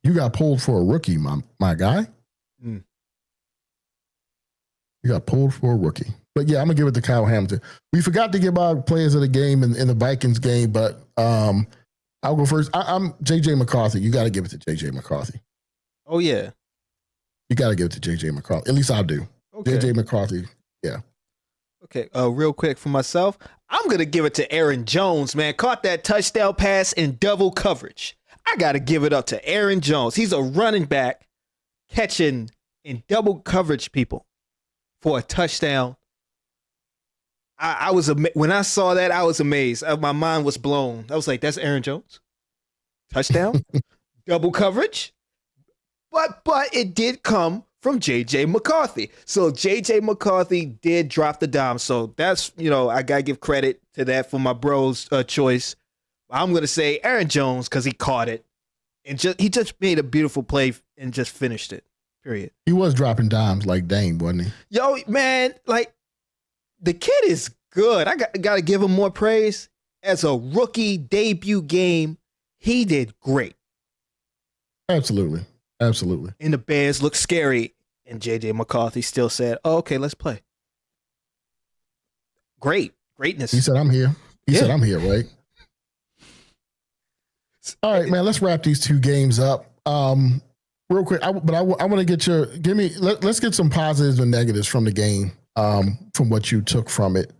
You got pulled for a rookie, my guy. You got pulled for a rookie. But yeah, I'm going to give it to Kyle Hamilton. We forgot to give our players of the game in the Vikings game, but I'll go first. I'm J.J. McCarthy. You got to give it to J.J. McCarthy. Oh, yeah. You got to give it to J.J. McCarthy. At least I do. Okay. J.J. McCarthy, yeah. Okay, real quick for myself, I'm going to give it to Aaron Jones, man. Caught that touchdown pass in double coverage. I got to give it up to Aaron Jones. He's a running back catching in double coverage people for a touchdown. I was when I saw that, I was amazed. My mind was blown. I was like, that's Aaron Jones? touchdown, double coverage. But it did come from J.J. McCarthy. So J.J. McCarthy did drop the dime. So that's, I got to give credit to that for my bro's choice. I'm going to say Aaron Jones because he caught it. And he just made a beautiful play and just finished it, period. He was dropping dimes like Dame, wasn't he? Yo, man, like, the kid is good. I got to give him more praise. As a rookie debut game, he did great. Absolutely. Absolutely. And the Bears looked scary. And J.J. McCarthy still said, oh, okay, let's play. Greatness. He said, I'm here. He said, I'm here, right? All right, man, let's wrap these two games up. Real quick, I want to get let's get some positives and negatives from the game, from what you took from it.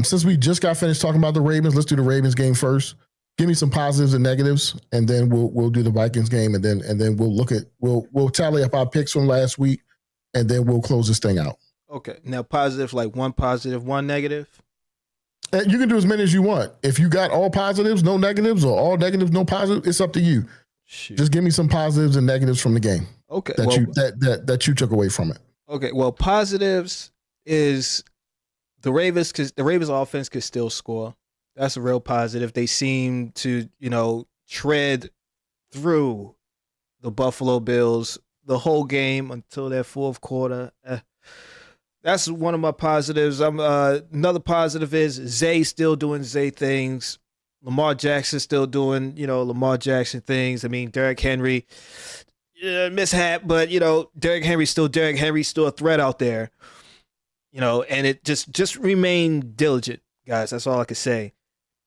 Since we just got finished talking about the Ravens, let's do the Ravens game first. Give me some positives and negatives, and then we'll do the Vikings game, and then we'll tally up our picks from last week, and then we'll close this thing out. Okay. Now, positive, like one positive, one negative. And you can do as many as you want. If you got all positives, no negatives, or all negatives, no positives, it's up to you. Shoot. Just give me some positives and negatives from the game. Okay. That you took away from it. Okay. Well, positives is the Ravens, because the Ravens offense could still score. That's a real positive. They seem to, tread through the Buffalo Bills the whole game until that fourth quarter. That's one of my positives. Another positive is Zay still doing Zay things. Lamar Jackson still doing, Lamar Jackson things. I mean, Derrick Henry, mishap, but, Derrick Henry's still Derrick Henry, still a threat out there. And it just remain diligent, guys. That's all I can say.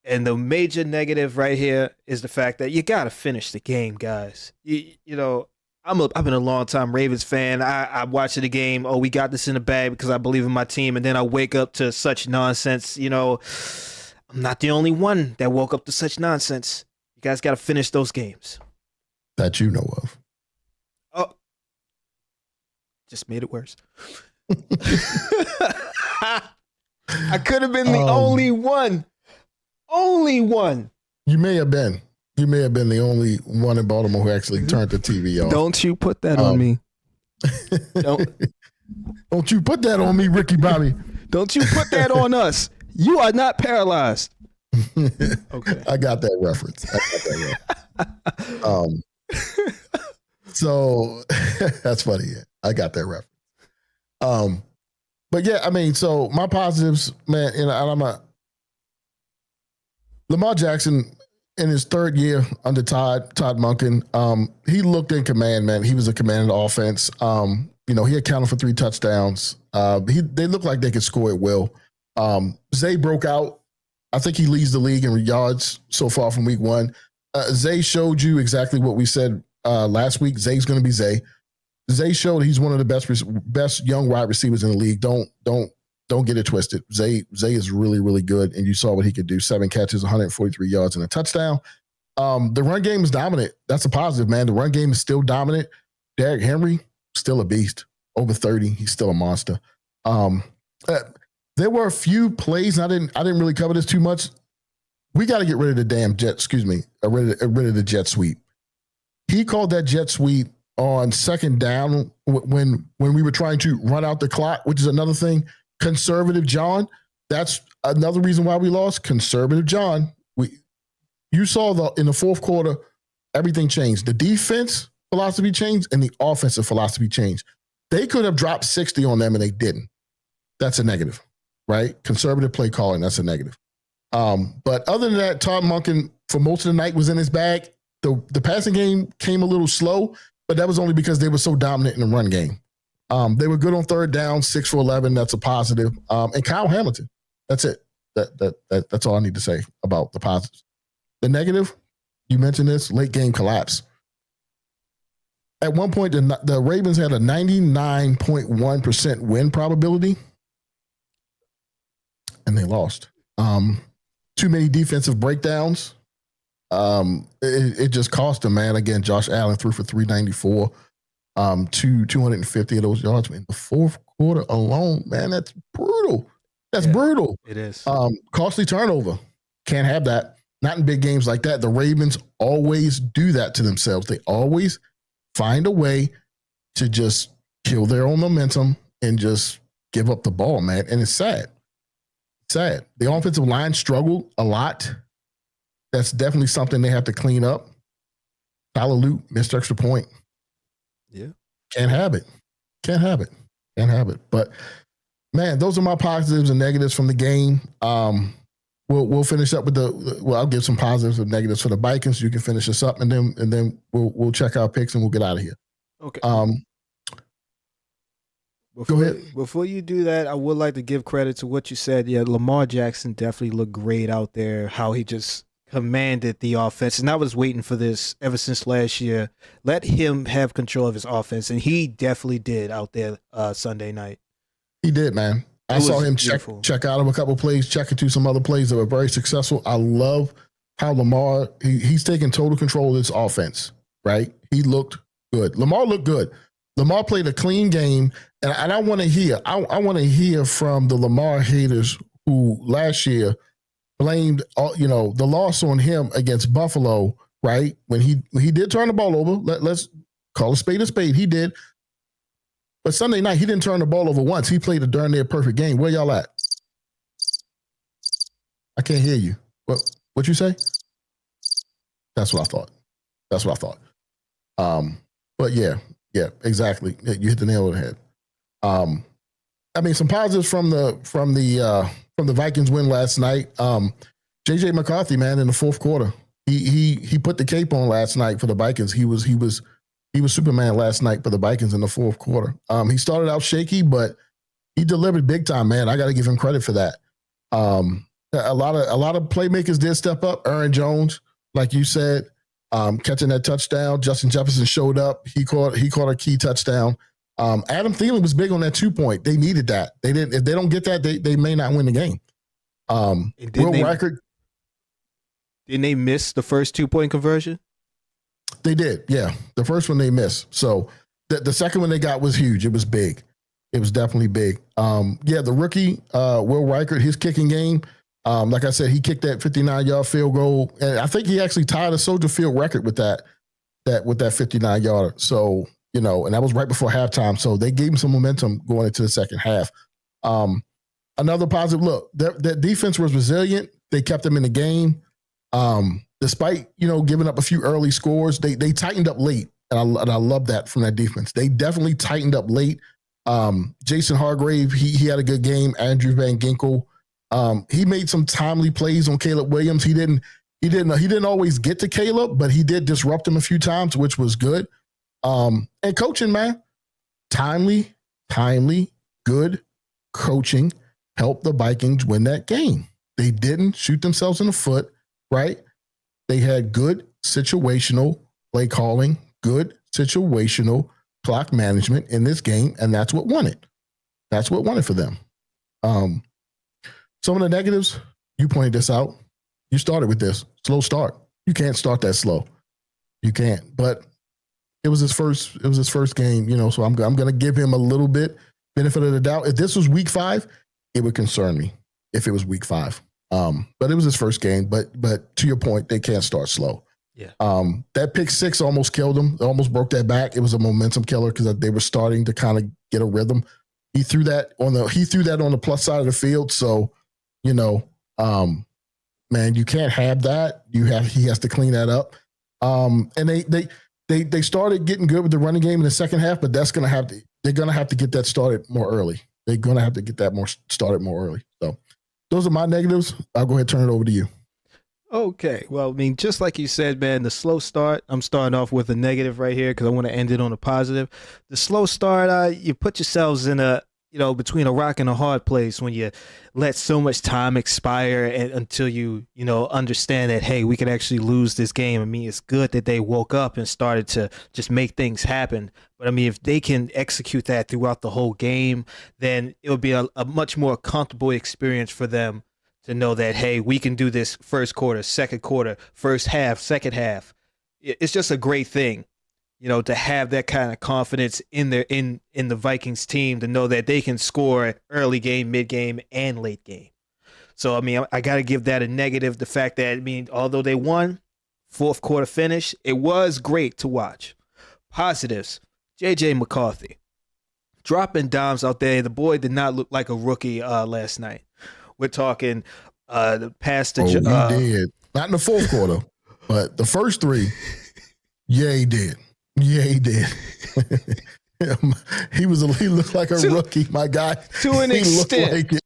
And the major negative right here is the fact that you got to finish the game, guys. I've been a long-time Ravens fan. I watch the game. Oh, we got this in the bag because I believe in my team. And then I wake up to such nonsense. I'm not the only one that woke up to such nonsense. You guys got to finish those games. That you know of. Oh, just made it worse. I could have been the only one. Only one. You may have been. You may have been the only one in Baltimore who actually turned the TV off. Don't you put that on me. Don't you put that on me, Ricky Bobby. Don't you put that on us. You are not paralyzed. Okay. I got that reference. So that's funny. Yeah, I got that reference. But yeah, I mean, so my positives, man, and I'm Lamar Jackson in his third year under Todd Monken, he looked in command, man. He was a command of the offense. He accounted for 3 touchdowns. They looked like they could score it well. Zay broke out. I think he leads the league in yards so far from week 1. Zay showed you exactly what we said last week. Zay's going to be Zay. Zay showed he's one of the best young wide receivers in the league. Don't get it twisted. Zay is really, really good, and you saw what he could do. 7 catches, 143 yards, and a touchdown. The run game is dominant. That's a positive, man. The run game is still dominant. Derrick Henry, still a beast. Over 30, he's still a monster. There were a few plays, and I didn't really cover this too much. We got to get rid of the damn jet, rid of the jet sweep. He called that jet sweep on second down when we were trying to run out the clock, which is another thing. Conservative John, that's another reason why we lost. Conservative John. You saw in the fourth quarter, everything changed. The defense philosophy changed and the offensive philosophy changed. They could have dropped 60 on them and they didn't. That's a negative, right? Conservative play calling, that's a negative. But other than that, Todd Monken for most of the night was in his bag. The passing game came a little slow, but that was only because they were so dominant in the run game. They were good on third down, 6 for 11. That's a positive. And Kyle Hamilton. That's it. That's all I need to say about the positives. The negative, you mentioned this, late game collapse. At one point, the Ravens had a 99.1% win probability, and they lost. Too many defensive breakdowns. It just cost them, man. Again, Josh Allen threw for 394. 250 of those yards in the fourth quarter alone, man. That's brutal. That's brutal. It is. Costly turnover. Can't have that. not in big games like that. The Ravens always do that to themselves. They always find a way to just kill their own momentum and just give up the ball, man. And it's sad. Sad. The offensive line struggled a lot. That's definitely something they have to clean up. Tyler Luke missed extra point. Yeah. Can't have it. Can't have it. Can't have it. But man, those are my positives and negatives from the game. We'll finish up with I'll give some positives and negatives for the Vikings. You can finish this up, and then we'll check our picks and we'll get out of here. Okay. Go ahead. Before you do that, I would like to give credit to what you said. Yeah, Lamar Jackson definitely looked great out there, how he just commanded the offense. And I was waiting for this ever since last year. Let him have control of his offense, and he definitely did out there Sunday night. He did, man. I saw him check out of a couple plays, check into some other plays that were very successful. I love how Lamar, he's taking total control of this offense, right? He looked good. Lamar looked good. Lamar played a clean game, and I want to hear. I want to hear from the Lamar haters who last year blamed the loss on him against Buffalo, right? When he did turn the ball over. Let's call a spade. He did. But Sunday night, he didn't turn the ball over once. He played a darn near perfect game. Where y'all at? I can't hear you. What you say? That's what I thought. But yeah, exactly. You hit the nail on the head. I mean, some positives from the Vikings win last night. J.J. McCarthy, man, in the fourth quarter, he put the cape on last night for the Vikings. He was Superman last night for the Vikings in the fourth quarter. He started out shaky, but he delivered big time, man. I got to give him credit for that. A lot of playmakers did step up. Aaron Jones, like you said, catching that touchdown. Justin Jefferson showed up. He caught a key touchdown. Adam Thielen was big on that 2-point. They needed that. If they don't get that, they may not win the game. Didn't they miss the first 2-point conversion? They did, yeah. The first one they missed. So the second one they got was huge. It was big. It was definitely big. The rookie, Will Reichert, his kicking game, like I said, he kicked that 59-yard field goal, and I think he actually tied a Soldier Field record with that 59-yarder. So, and that was right before halftime. So they gave him some momentum going into the second half. Another positive look, their defense was resilient. They kept them in the game. Despite, giving up a few early scores, they tightened up late. And I love that from that defense. They definitely tightened up late. Jason Hargrave, he had a good game. Andrew Van Ginkel, he made some timely plays on Caleb Williams. He didn't always get to Caleb, but he did disrupt him a few times, which was good. And coaching, man, timely, good coaching helped the Vikings win that game. They didn't shoot themselves in the foot, right? They had good situational play calling, good situational clock management in this game, and that's what won it. That's what won it for them. Some of the negatives, you pointed this out. You started with this. Slow start. You can't start that slow. You can't. But it was his first game, so I'm going to give him a little bit benefit of the doubt. If this was week 5, it would concern me if it was week 5. But it was his first game. But to your point, they can't start slow. Yeah. That pick 6 almost killed him. It almost broke that back. It was a momentum killer because they were starting to kind of get a rhythm. He threw that on the plus side of the field. So, man, you can't have that. He has to clean that up. And they started getting good with the running game in the second half, but they're gonna have to get that started more early. They're gonna have to get that started more early. So those are my negatives. I'll go ahead and turn it over to you. Okay. Well, I mean, just like you said, man, the slow start, I'm starting off with a negative right here because I want to end it on a positive. The slow start, you put yourselves in between a rock and a hard place when you let so much time expire until you understand that, hey, we could actually lose this game. I mean, it's good that they woke up and started to just make things happen. But I mean, if they can execute that throughout the whole game, then it would be a much more comfortable experience for them to know that, hey, we can do this first quarter, second quarter, first half, second half. It's just a great thing, to have that kind of confidence in the Vikings team, to know that they can score early game, mid game, and late game. So, I mean, I got to give that a negative. The fact that, I mean, although they won, fourth quarter finish, it was great to watch. Positives, J.J. McCarthy. Dropping dimes out there. The boy did not look like a rookie last night. We're talking past the... he did. Not in the fourth quarter, but the first three, yeah, he did. Yeah, he did. He looked like a rookie, my guy. To an extent. Like it.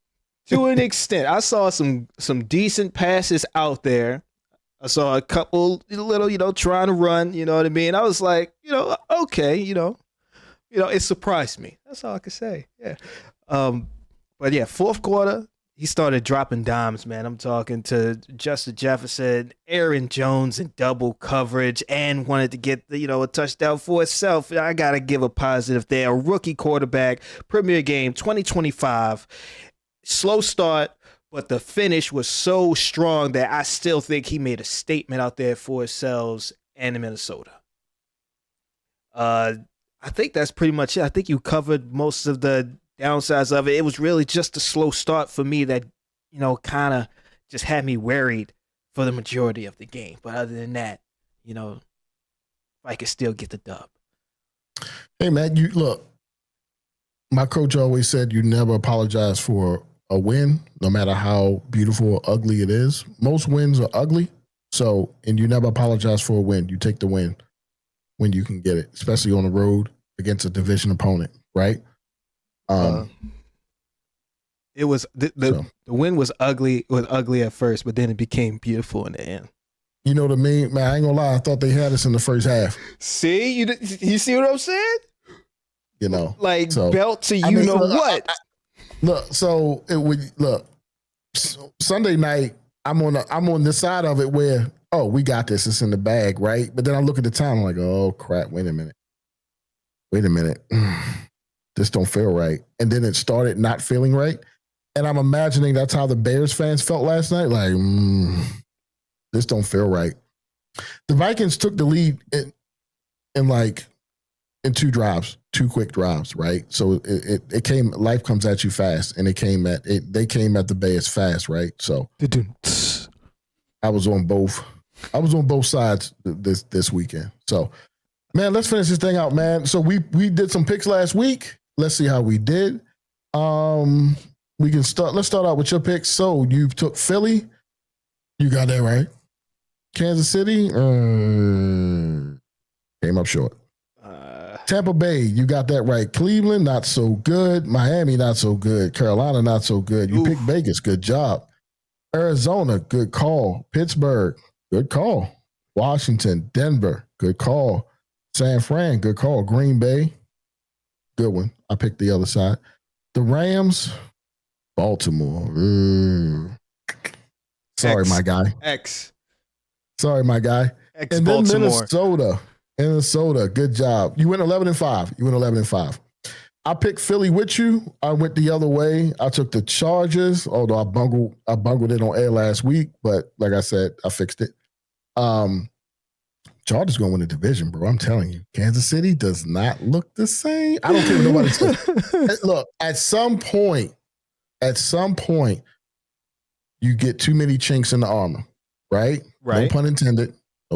To an extent. I saw some decent passes out there. I saw a couple little, trying to run, you know what I mean? I was like, okay, it surprised me. That's all I could say. Yeah. But yeah, fourth quarter, he started dropping dimes, man. I'm talking to Justin Jefferson, Aaron Jones in double coverage, and wanted to get a touchdown for itself. I gotta give a positive there. A rookie quarterback, premier game, 2025. Slow start, but the finish was so strong that I still think he made a statement out there for himself and in Minnesota. I think that's pretty much it. I think you covered most of the downsides of it. It was really just a slow start for me that, kind of just had me worried for the majority of the game. But other than that, I could still get the dub. Hey, man, look, my coach always said you never apologize for a win, no matter how beautiful or ugly it is. Most wins are ugly. And you never apologize for a win. You take the win when you can get it, especially on the road against a division opponent, right? It was the win was ugly. It was ugly at first, but then it became beautiful in the end. You know what I mean, man? I ain't gonna lie. I thought they had us in the first half. See, you see what I'm saying? Belt to what? Sunday night, I'm on this side of it where, we got this. It's in the bag, right? But then I look at the time, I'm like, oh crap! Wait a minute. This don't feel right. And then it started not feeling right. And I'm imagining that's how the Bears fans felt last night. Like, this don't feel right. The Vikings took the lead in two quick drives, right? So it came, life comes at you fast, and they came at the Bears fast, right? So I was on both sides this weekend. So, man, let's finish this thing out, man. So we did some picks last week. Let's see how we did. Let's start out with your picks. So you took Philly. You got that right. Kansas City came up short. Tampa Bay, you got that right. Cleveland, not so good. Miami, not so good. Carolina, not so good. You picked Vegas. Good job. Arizona, good call. Pittsburgh, good call. Washington, Denver, good call. San Fran, good call. Green Bay, good one. I picked the other side. The Rams, Baltimore. Sorry, my guy. Sorry, my guy. And then Minnesota, good job. You went 11-5. I picked Philly with you. I went the other way. I took the Chargers, although I bungled it on air last week, but like I said, I fixed it. Chargers going to win the division, bro. I'm telling you. Kansas City does not look the same. I don't care what nobody says. Look, at some point, you get too many chinks in the armor, right? Right. No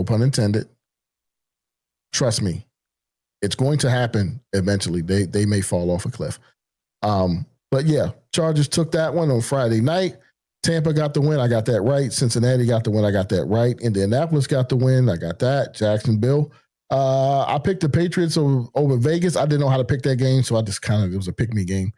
pun intended. Trust me. It's going to happen eventually. They may fall off a cliff. But yeah, Chargers took that one on Friday night. Tampa got the win. I got that right. Cincinnati got the win. I got that right. Indianapolis got the win. I got that. Jacksonville. I picked the Patriots over Vegas. I didn't know how to pick that game, so I just it was a pick-me game.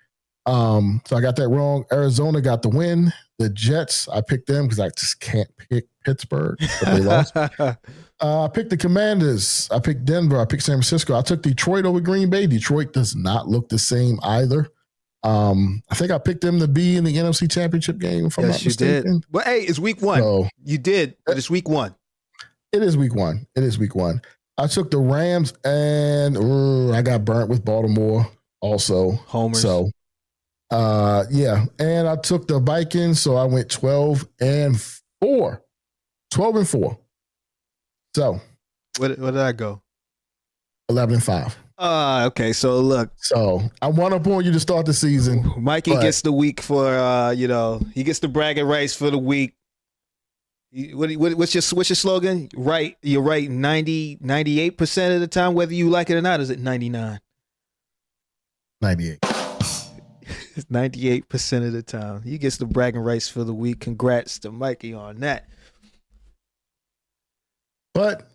So I got that wrong. Arizona got the win. The Jets, I picked them because I just can't pick Pittsburgh, but they lost. I picked the Commanders. I picked Denver. I picked San Francisco. I took Detroit over Green Bay. Detroit does not look the same either. I think I picked them to be in the NFC Championship game, if I'm not mistaken. You did. Well, hey, it's week one. So, you did, but it's week one. It is week one. I took the Rams, and I got burnt with Baltimore also. Homers. So, yeah. And I took the Vikings, so I went 12-4. 12-4. So. What did I go? 11-5. Okay, so look, So I want up on you to start the season. Mikey but gets the week for he gets the bragging rights for the week. What's your slogan? Right, you're right 98% of the time, whether you like it or not. Is it 99? 98. 98% of the time. He gets the bragging rights for the week. Congrats to Mikey on that. But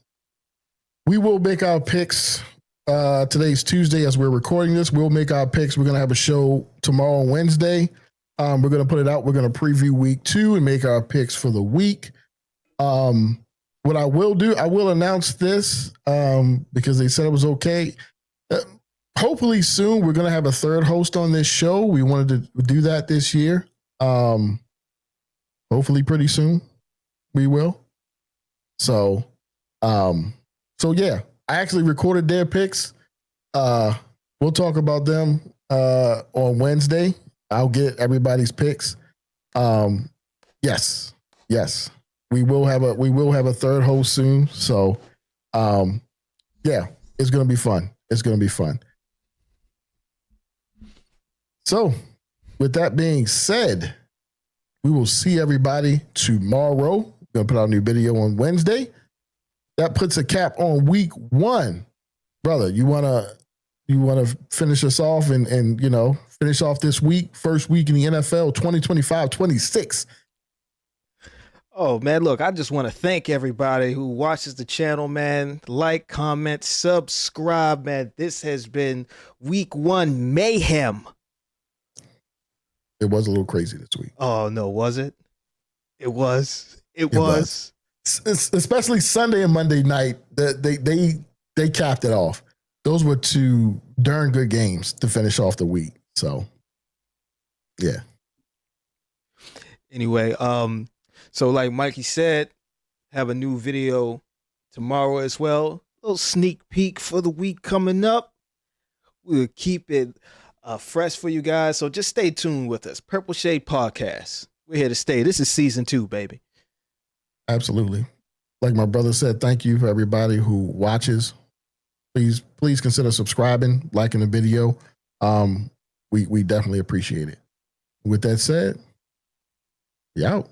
we will make our picks. Today's Tuesday as we're recording this. We'll make our picks. We're going to have a show tomorrow on Wednesday. We're going to put it out. We're going to preview week 2 and make our picks for the week. What I will do, I will announce this because they said it was okay. Hopefully soon we're going to have a third host on this show. We wanted to do that this year. Hopefully pretty soon we will. So yeah, I actually recorded their picks. We'll talk about them on Wednesday. I'll get everybody's picks. Yes. We will have a third host soon. So yeah, it's gonna be fun. So with that being said, we will see everybody tomorrow. We're gonna put out a new video on Wednesday. That puts a cap on week 1. Brother, you wanna finish us off and finish off this week, first week in the NFL 2025-26. Oh man, look, I just want to thank everybody who watches the channel, man. Like, comment, subscribe, man. This has been week 1 mayhem. It was a little crazy this week. Oh no, was it? It was. Especially Sunday and Monday night, they capped it off. Those were 2 darn good games to finish off the week. So, yeah. Anyway, so like Mikey said, have a new video tomorrow as well. A little sneak peek for the week coming up. We'll keep it fresh for you guys. So just stay tuned with us. Purple Shade Podcast. We're here to stay. This is season 2, baby. Absolutely. Like my brother said, thank you for everybody who watches. Please consider subscribing, liking the video. We definitely appreciate it. With that said, we out.